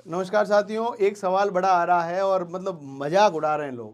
नमस्कार साथियों, एक सवाल बड़ा आ रहा है और मतलब मजाक उड़ा रहे हैं लोग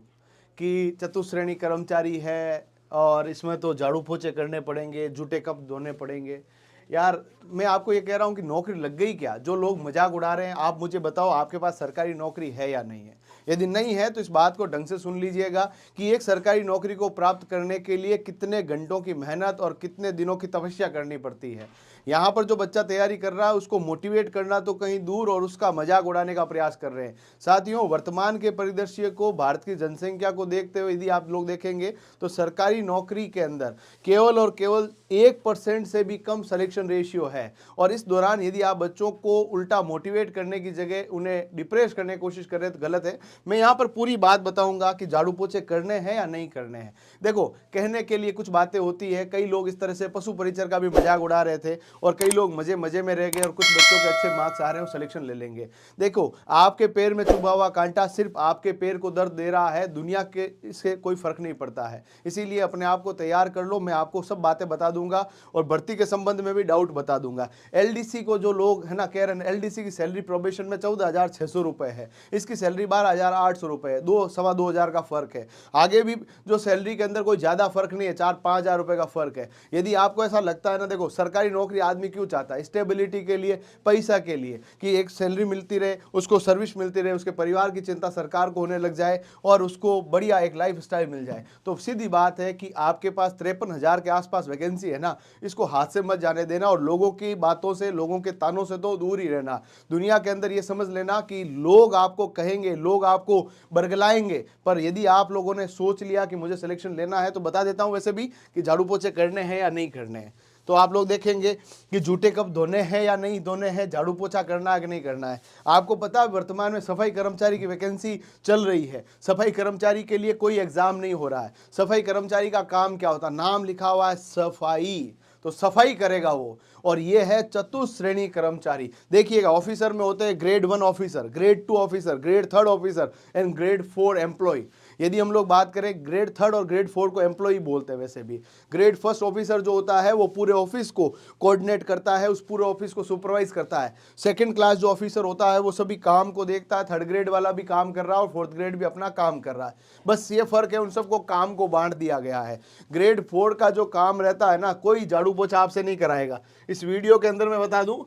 कि चतुश्रेणी कर्मचारी है और इसमें तो झाड़ू पोछे करने पड़ेंगे, जूठे कप धोने पड़ेंगे। यार, मैं आपको ये कह रहा हूँ कि नौकरी लग गई क्या? जो लोग मजाक उड़ा रहे हैं, आप मुझे बताओ आपके पास सरकारी नौकरी है या नहीं है? यदि नहीं है तो इस बात को ढंग से सुन लीजिएगा कि एक सरकारी नौकरी को प्राप्त करने के लिए कितने घंटों की मेहनत और कितने दिनों की तपस्या करनी पड़ती है। यहाँ पर जो बच्चा तैयारी कर रहा है उसको मोटिवेट करना तो कहीं दूर और उसका मजाक उड़ाने का प्रयास कर रहे हैं। साथियों, वर्तमान के परिदृश्य को, भारत की जनसंख्या को देखते हुए यदि आप लोग देखेंगे तो सरकारी नौकरी के अंदर केवल और केवल 1% से भी कम सिलेक्शन रेशियो है। और इस दौरान यदि आप बच्चों को उल्टा मोटिवेट करने की जगह उन्हें डिप्रेस करने की कोशिश कर रहे हैं तो गलत है। मैं यहाँ पर पूरी बात बताऊंगा कि झाड़ू पोछे करने हैं या नहीं करने हैं। देखो, कहने के लिए कुछ बातें होती है, कई लोग इस तरह से पशु परिचर का भी मजाक उड़ा रहे थे और कई लोग मजे मजे में रह गए और कुछ बच्चों के अच्छे मार्क्स आ रहे हैं और सिलेक्शन ले लेंगे। देखो, आपके पैर में चुभा हुआ कांटा सिर्फ आपके पैर को दर्द दे रहा है, दुनिया के इससे कोई फर्क नहीं पड़ता है। इसीलिए अपने आप को तैयार कर लो, मैं आपको सब बातें बता दूंगा और भर्ती के संबंध में भी डाउट बता दूंगा। एलडीसी को जो लोग है ना कह रहे हैं, एलडीसी की सैलरी प्रोबेशन में 14,600 रुपए है, इसकी सैलरी 12,800 रुपए है, 2-2,500 का फर्क है। आगे भी जो सैलरी के अंदर कोई ज्यादा फर्क नहीं है, 4-5 हजार रुपए का फर्क है। यदि आपको ऐसा लगता है ना, देखो, सरकारी नौकरी आदमी क्यों चाहता है? स्टेबिलिटी के लिए, पैसा के लिए, कि एक सैलरी मिलती रहे, उसको सर्विस मिलती रहे, उसके परिवार की चिंता सरकार को होने लग जाए और उसको बढ़िया एक लाइफ स्टाइल मिल जाए। तो सीधी बात है कि आपके पास 53,000 के आसपास वैकेंसी है ना, इसको हाथ से मत जाने देना और लोगों की बातों से, लोगों के तानों से तो दूर ही रहना। दुनिया के अंदर ये समझ लेना कि लोग आपको कहेंगे, लोग आपको बरगलाएंगे, पर यदि आप लोगों ने सोच लिया कि मुझे सिलेक्शन लेना है तो बता देता हूं वैसे भी कि झाड़ू पोछे करने हैं या नहीं करने हैं। तो आप लोग देखेंगे कि जूठे कप धोने हैं या नहीं धोने हैं, झाड़ू पोछा करना है कि नहीं करना है। आपको पता है वर्तमान में सफाई कर्मचारी की वैकेंसी चल रही है। सफाई कर्मचारी के लिए कोई एग्जाम नहीं हो रहा है। सफाई कर्मचारी का काम क्या होता है? नाम लिखा हुआ है सफाई, तो सफाई करेगा वो। और ये है चतुश्रेणी कर्मचारी। देखिएगा, ऑफिसर में होते हैं grade 1 officer, grade 2 officer, grade 3 officer and grade 4 employ. यदि हम लोग बात करें, ग्रेड 3 और ग्रेड 4 को एम्प्लॉय बोलते हैं। वैसे भी ग्रेड 1 ऑफिसर जो होता है वो पूरे ऑफिस को कोऑर्डिनेट करता है, उस पूरे ऑफिस को सुपरवाइज करता है। सेकंड क्लास जो ऑफिसर होता है वो सभी काम को देखता है, थर्ड ग्रेड वाला भी काम कर रहा है और फोर्थ ग्रेड भी अपना काम कर रहा है। बस ये फर्क है, उन सबको काम को बांट दिया गया है। ग्रेड 4 का जो काम रहता है ना, कोई झाड़ू पोछा आपसे नहीं कराएगा, इस वीडियो के अंदर मैं बता दूं।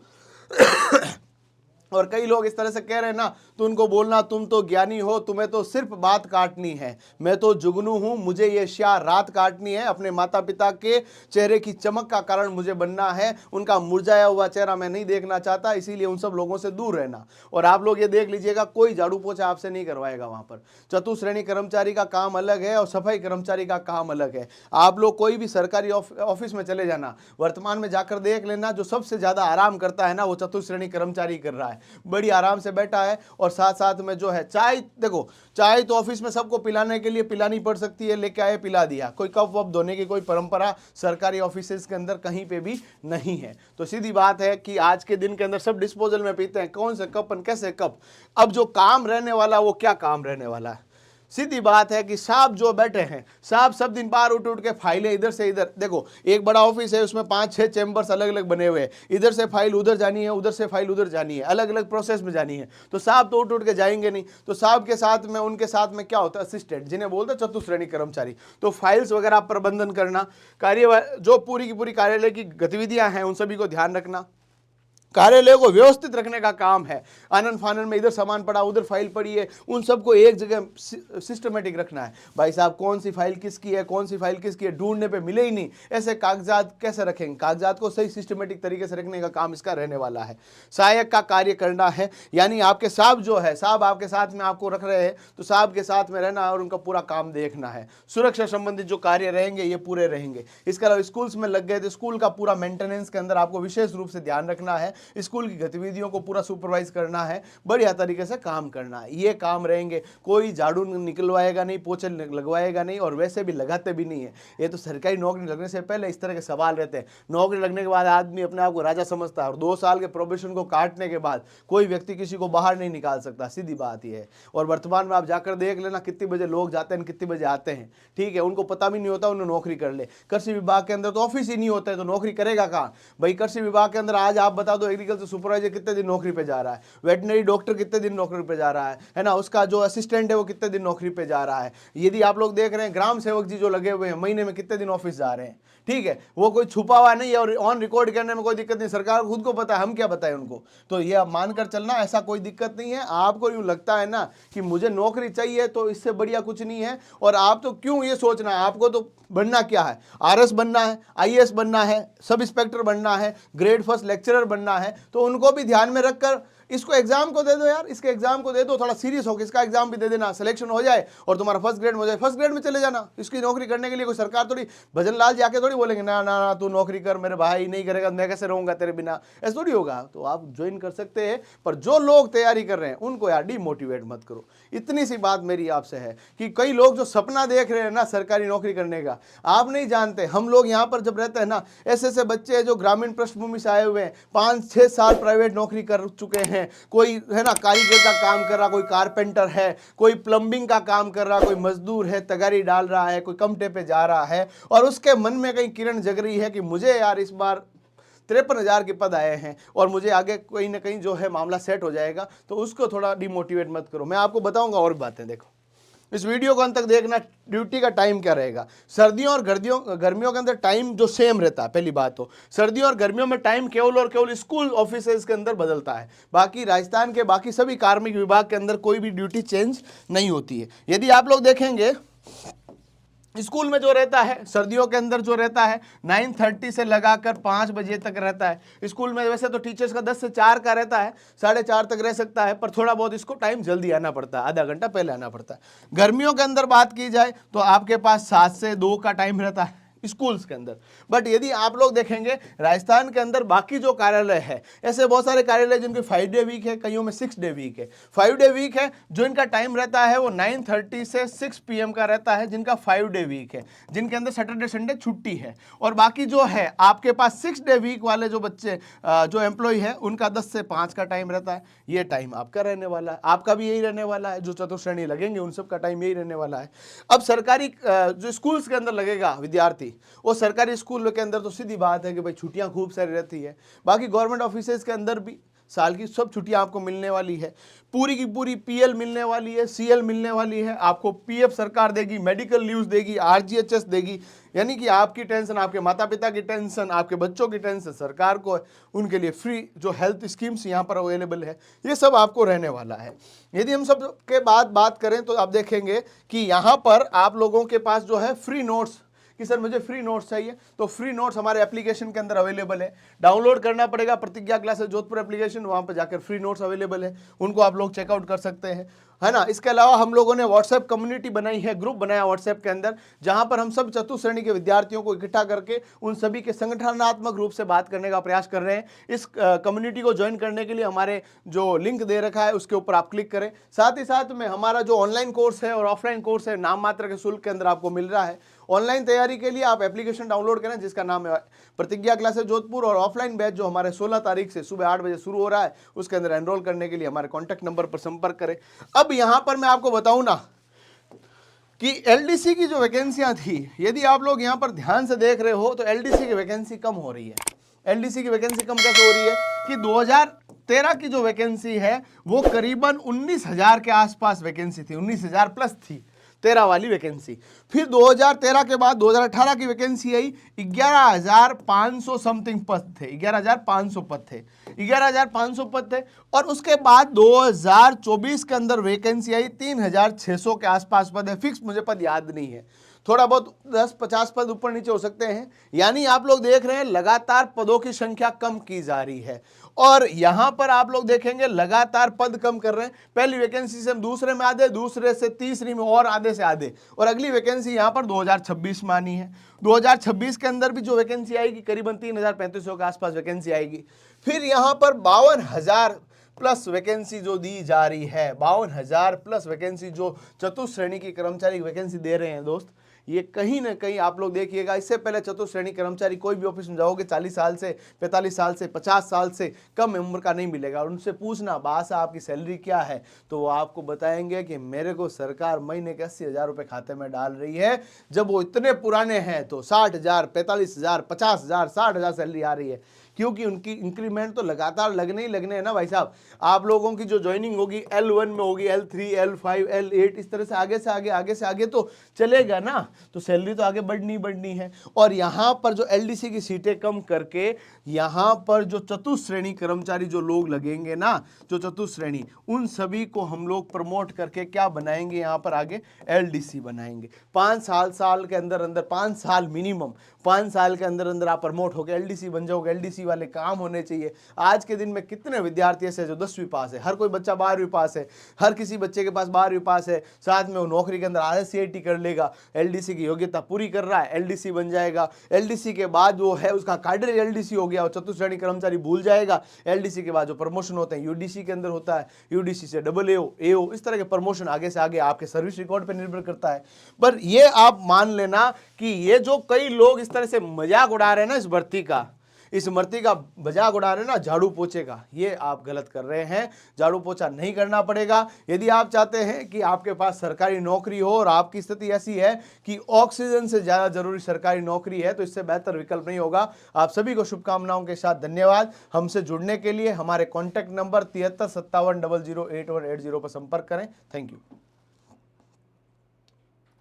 और कई लोग इस तरह से कह रहे हैं ना, तो उनको बोलना तुम तो ज्ञानी हो, तुम्हें तो सिर्फ बात काटनी है, मैं तो जुगनू हूं, मुझे ये श्या रात काटनी है। अपने माता पिता के चेहरे की चमक का कारण मुझे बनना है, उनका मुरझाया हुआ चेहरा मैं नहीं देखना चाहता, इसीलिए उन सब लोगों से दूर रहना। और आप लोग ये देख लीजिएगा, कोई झाड़ू पोछा आपसे नहीं करवाएगा वहां पर। चतुश्रेणी कर्मचारी का काम अलग है और सफाई कर्मचारी का काम अलग है। आप लोग कोई भी सरकारी ऑफिस में चले जाना, वर्तमान में जाकर देख लेना, जो सबसे ज्यादा आराम करता है ना वो चतुश्रेणी कर्मचारी कर रहा है। बड़ी आराम से बैठा है और साथ साथ में जो है चाय, देखो, चाय तो ऑफिस में सबको पिलाने के लिए पिलानी पड़ सकती है, लेके आए पिला दिया। कोई कप वप धोने की कोई परंपरा सरकारी ऑफिस के अंदर कहीं पे भी नहीं है। तो सीधी बात है कि आज के दिन के अंदर सब डिस्पोजल में पीते हैं, कौन से कप और कैसे कप। अब जो काम रहने वाला वो क्या काम रहने वाला है? सीधी बात है कि साहब जो बैठे हैं, साहब सब दिन बाहर उठ उठ के फाइलें इधर से इधर, देखो एक बड़ा ऑफिस है, उसमें 5-6 चैम्बर्स अलग अलग बने हुए हैं, इधर से फाइल उधर जानी है, उधर से फाइल उधर जानी है, अलग अलग प्रोसेस में जानी है। तो साहब तो उठ उठ के जाएंगे नहीं, तो साहब के साथ में, उनके साथ में क्या होता है? असिस्टेंट, जिन्हें बोलते हैं चतुश्रेणी कर्मचारी। तो फाइल्स वगैरह प्रबंधन करना, कार्य जो पूरी की पूरी कार्यालय की गतिविधियां हैं उन सभी को ध्यान रखना, कार्यालय को व्यवस्थित रखने का काम है। आनंद फानन में इधर सामान पड़ा, उधर फाइल पड़ी है, उन सबको एक जगह सिस्टमेटिक रखना है। भाई साहब कौन सी फाइल किसकी है, कौन सी फाइल किसकी है, ढूंढने पे मिले ही नहीं, ऐसे कागजात कैसे रखेंगे? कागजात को सही सिस्टमेटिक तरीके से रखने का काम इसका रहने वाला है। सहायक का कार्य करना है, यानी आपके साहब जो है, साहब आपके साथ में आपको रख रहे हैं तो साहब के साथ में रहना और उनका पूरा काम देखना है। सुरक्षा संबंधित जो कार्य रहेंगे ये पूरे रहेंगे। इसके अलावा स्कूल्स में लग गए तो स्कूल का पूरा मेंटेनेंस के अंदर आपको विशेष रूप से ध्यान रखना है, स्कूल की गतिविधियों को पूरा सुपरवाइज करना है, बढ़िया तरीके से काम करना है। ये काम रहेंगे, कोई झाड़ू निकलवाएगा नहीं, पोछे लगवाएगा नहीं और वैसे भी लगाते भी नहीं है। ये तो सरकारी नौकरी लगने से पहले इस तरह के सवाल रहते हैं। नौकरी लगने के बाद आदमी अपने आप को राजा समझता है और 2 साल के प्रोबेशन को काटने के बाद कोई व्यक्ति किसी को बाहर नहीं निकाल सकता, सीधी बात ये है। और वर्तमान में आप जाकर देख लेना कितने बजे लोग जाते हैं, कितने बजे आते हैं, ठीक है, उनको पता भी नहीं होता उन्हें नौकरी कर ले। कृषि विभाग के अंदर तो ऑफिस ही नहीं होता है तो नौकरी करेगा कहाँ भाई? कृषि विभाग के अंदर आज आप बता दो एग्रीकल्चर सुपरवाइजर कितने दिन नौकरी पे जा रहा है, वेटनरी डॉक्टर कितने दिन नौकरी पे जा रहा है ना, उसका जो असिस्टेंट है वो कितने दिन नौकरी पे जा रहा है। यदि आप लोग देख रहे हैं ग्राम सेवक जी जो लगे हुए हैं महीने में कितने दिन ऑफिस जा रहे हैं, ठीक है, वो कोई छुपा हुआ नहीं है और ऑन रिकॉर्ड करने में कोई दिक्कत नहीं, सरकार खुद को पता है, हम क्या बताएं उनको। तो ये आप मानकर चलना, ऐसा कोई दिक्कत नहीं है। आपको यूं लगता है ना कि मुझे नौकरी चाहिए तो इससे बढ़िया कुछ नहीं है, और आप तो क्यों ये सोचना, आपको तो बनना क्या है, आरएस बनना है, आईएएस बनना है, सब इंस्पेक्टर बनना है, ग्रेड फर्स्ट लेक्चरर बनना है, तो उनको भी ध्यान में रखकर इसको एग्जाम को दे दो यार, इसके एग्जाम को दे दो, थोड़ा सीरियस होकर इसका एग्जाम भी दे देना, सिलेक्शन हो जाए और तुम्हारा फर्स्ट ग्रेड में हो जाए, फर्स्ट ग्रेड में चले जाना। इसकी नौकरी करने के लिए कोई सरकार थोड़ी भजन लाल जाके थोड़ी बोलेंगे ना ना ना तू नौकरी कर, मेरे भाई नहीं करेगा मैं कैसे रहूंगा तेरे बिना, ऐसा थोड़ी होगा। तो आप ज्वाइन कर सकते हैं, पर जो लोग तैयारी कर रहे हैं उनको यार डिमोटिवेट मत करो। इतनी सी बात मेरी आपसे है कि कई लोग जो सपना देख रहे हैं ना सरकारी नौकरी करने का, आप नहीं जानते, हम लोग यहाँ पर जब रहते हैं ना, ऐसे ऐसे बच्चे हैं जो ग्रामीण पृष्ठभूमि से आए हुए हैं, 5-6 साल प्राइवेट नौकरी कर चुके हैं, कोई है ना कारीगर का काम कर रहा, कोई कारपेंटर है, कोई प्लम्बिंग का काम कर रहा, कोई मजदूर है, तगारी डाल रहा है, कोई कमटे पे जा रहा है, और उसके मन में कहीं किरण जग रही है कि मुझे यार इस बार 53,000 के पद आए हैं और मुझे आगे कहीं ना कहीं जो है मामला सेट हो जाएगा। तो उसको थोड़ा डिमोटिवेट मत करो, मैं आपको बताऊंगा और बातें। देखो इस वीडियो को अंत तक देखना, ड्यूटी का टाइम क्या रहेगा। सर्दियों और गर्मियों के अंदर टाइम जो सेम रहता है, पहली बात तो सर्दियों और गर्मियों में टाइम केवल और केवल स्कूल ऑफिसेज के अंदर बदलता है, बाकी राजस्थान के बाकी सभी कार्मिक विभाग के अंदर कोई भी ड्यूटी चेंज नहीं होती है। यदि आप लोग देखेंगे स्कूल में जो रहता है सर्दियों के अंदर जो रहता है 9:30 से लगाकर 5 बजे तक रहता है स्कूल में। वैसे तो टीचर्स का 10 से 4 का रहता है, 4:30 तक रह सकता है, पर थोड़ा बहुत इसको टाइम जल्दी आना पड़ता है, आधा घंटा पहले आना पड़ता है। गर्मियों के अंदर बात की जाए तो आपके पास 7 से 2 का टाइम रहता है स्कूल्स के अंदर। बट यदि आप लोग देखेंगे राजस्थान के अंदर बाकी जो कार्यालय है, ऐसे बहुत सारे कार्यालय जिनके 5 डे वीक है, कईयों में 6 डे वीक है। 5 डे वीक है जो इनका टाइम रहता है वो 9:30 से 6 PM का रहता है, जिनका 5 डे वीक है, जिनके अंदर सैटरडे संडे छुट्टी है। और बाकी जो है आपके पास 6 डे वीक वाले जो बच्चे जो एम्प्लॉय है उनका 10 से 5 का टाइम रहता है। ये टाइम आपका रहने वाला है, आपका भी यही रहने वाला है, जो चतुर्श्रेणी लगेंगे उन सब का टाइम यही रहने वाला है। अब सरकारी जो स्कूल्स के अंदर लगेगा विद्यार्थी, वो सरकारी स्कूल के अंदर तो सीधी बात है कि भाई छुट्टियां खूब सारी रहती है। बाकी गवर्नमेंट ऑफिसेज के अंदर भी साल की सब छुट्टियां आपको मिलने वाली है, पूरी की पूरी पीएल मिलने वाली है, सीएल मिलने वाली है, आपको पीएफ सरकार देगी, मेडिकल लीव्स देगी, आरजीएचएस देगी। यानी कि आपकी टेंशन, आपके माता पिता की टेंशन, आपके बच्चों की टेंशन सरकार को है, उनके लिए फ्री जो हेल्थ स्कीम्स यहाँ पर अवेलेबल है, ये सब आपको रहने वाला है। यदि हम सब के बाद बात करें तो आप देखेंगे कि यहाँ पर आप लोगों के पास जो है फ्री नोट्स, कि सर मुझे फ्री नोट्स चाहिए, तो फ्री नोट्स हमारे एप्लीकेशन के अंदर अवेलेबल है। डाउनलोड करना पड़ेगा प्रतिज्ञा क्लासेस जोधपुर एप्लीकेशन, वहां पर जाकर फ्री नोट्स अवेलेबल है, उनको आप लोग चेकआउट कर सकते हैं, है ना। इसके अलावा हम लोगों ने व्हाट्सएप कम्युनिटी बनाई है, ग्रुप बनाया व्हाट्सएप के अंदर, जहां पर हम सब चतुर्श्रेणी के विद्यार्थियों को इकट्ठा करके उन सभी के संगठनात्मक रूप से बात करने का प्रयास कर रहे हैं। इस कम्युनिटी को ज्वाइन करने के लिए हमारे जो लिंक दे रखा है उसके ऊपर आप क्लिक करें। साथ ही साथ में हमारा जो ऑनलाइन कोर्स है और ऑफलाइन कोर्स है, नाम मात्र के शुल्क के अंदर आपको मिल रहा है। ऑनलाइन तैयारी के लिए आप एप्लीकेशन डाउनलोड करें जिसका नाम है प्रतिज्ञा क्लासेस जोधपुर, और ऑफलाइन बैच जो हमारे 16 तारीख से सुबह 8 बजे शुरू हो रहा है, उसके अंदर एनरोल करने के लिए हमारे कॉन्टैक्ट नंबर पर संपर्क करें। अब यहां पर मैं आपको बताऊं ना कि एलडीसी की जो वैकेंसियां थी, यदि आप लोग यहां पर ध्यान से देख रहे हो तो एलडीसी की वैकेंसी कम हो रही है। एलडीसी की वैकेंसी कम कैसे हो रही है कि 2013 की जो वैकेंसी है वो करीबन 19,000 के आसपास वैकेंसी थी, 19,000 प्लस थी 13 वाली वैकेंसी। फिर 2013 के बाद 2018 की वैकेंसी आई, 11,500 समथिंग पद थे, 11,500 पद थे, 11,500 पद थे। और उसके बाद 2024 के अंदर वैकेंसी आई 3,600 के आसपास पद है, फिक्स मुझे पद याद नहीं है, थोड़ा बहुत 10-50 पद ऊपर नीचे हो सकते हैं। यानी आप लोग देख रहे हैं लगातार पदों की संख्या कम की जा रही है, और यहां पर आप लोग देखेंगे लगातार पद कम कर रहे हैं। पहली वैकेंसी से हम दूसरे में आधे, दूसरे से तीसरी में और आधे से आधे, और अगली वैकेंसी यहां पर 2026 में आनी है। 2026 के अंदर भी जो वैकेंसी आएगी करीबन 3,3500 के आसपास वैकेंसी आएगी। फिर यहां पर 52,000 प्लस वैकेंसी जो दी जा रही है, 52,000 प्लस वैकेंसी जो चतुर्श्रेणी की कर्मचारी वैकेंसी दे रहे हैं दोस्त, ये कहीं ना कहीं आप लोग देखिएगा, इससे पहले चतुर्श्रेणी कर्मचारी कोई भी ऑफिस में जाओगे 40 साल से, 45 साल से, 50 साल से कम उम्र का नहीं मिलेगा। और उनसे पूछना बासा आपकी सैलरी क्या है, तो वो आपको बताएंगे कि मेरे को सरकार महीने के 80,000 रुपये खाते में डाल रही है। जब वो इतने पुराने हैं तो 60,000, 45,000, 50,000, 60,000 सैलरी आ रही है। क्योंकि उनकी इंक्रीमेंट तो लगातार लगने ही लगने हैं ना भाई साहब। आप लोगों की जो ज्वाइनिंग होगी L1 में होगी, L3, L5, L8, इस तरह से आगे से आगे तो चलेगा ना, तो सैलरी तो आगे बढ़नी है। और यहाँ पर जो LDC की सीटें कम करके यहाँ पर जो चतुश्रेणी कर्मचारी जो लोग लगेंगे ना, जो चतुश्रेणी, उन सभी को हम लोग प्रमोट करके क्या बनाएंगे, यहाँ पर आगे LDC बनाएंगे। 5 साल के अंदर 5 साल मिनिमम, 5 साल के अंदर आप प्रमोट होकर LDC बन जाओगे। LDC वाले काम होने चाहिए। आज के दिन में कितने विद्यार्थी ऐसे जो 10वीं पास है, हर कोई बच्चा 12वीं पास है, हर किसी बच्चे के पास 12वीं पास है, साथ में वो नौकरी के अंदर RSCIT कर लेगा, LDC की योग्यता पूरी कर रहा है, LDC बन जाएगा। LDC के बाद वो है उसका कैडर LDC हो गया, वो चतुश्रेणी कर्मचारी भूल जाएगा। LDC के बाद जो प्रमोशन होते हैं UDC के अंदर होता है, UDC से AO, AO, इस तरह के प्रमोशन आगे से आगे आपके सर्विस रिकॉर्ड पर निर्भर करता है। पर ये आप मान लेना कि ये जो कई लोग इस तरह से मजाक उड़ा रहे हैं ना इस भर्ती का मजाक उड़ा रहे हैं ना, झाड़ू पोछे का, ये आप गलत कर रहे हैं। झाड़ू पोछा नहीं करना पड़ेगा। यदि आप चाहते हैं कि आपके पास सरकारी नौकरी हो और आपकी स्थिति ऐसी है कि ऑक्सीजन से ज्यादा जरूरी सरकारी नौकरी है, तो इससे बेहतर विकल्प नहीं होगा। आप सभी को शुभकामनाओं के साथ धन्यवाद। हमसे जुड़ने के लिए हमारे कॉन्टैक्ट नंबर 7357008180 पर संपर्क करें। Thank you.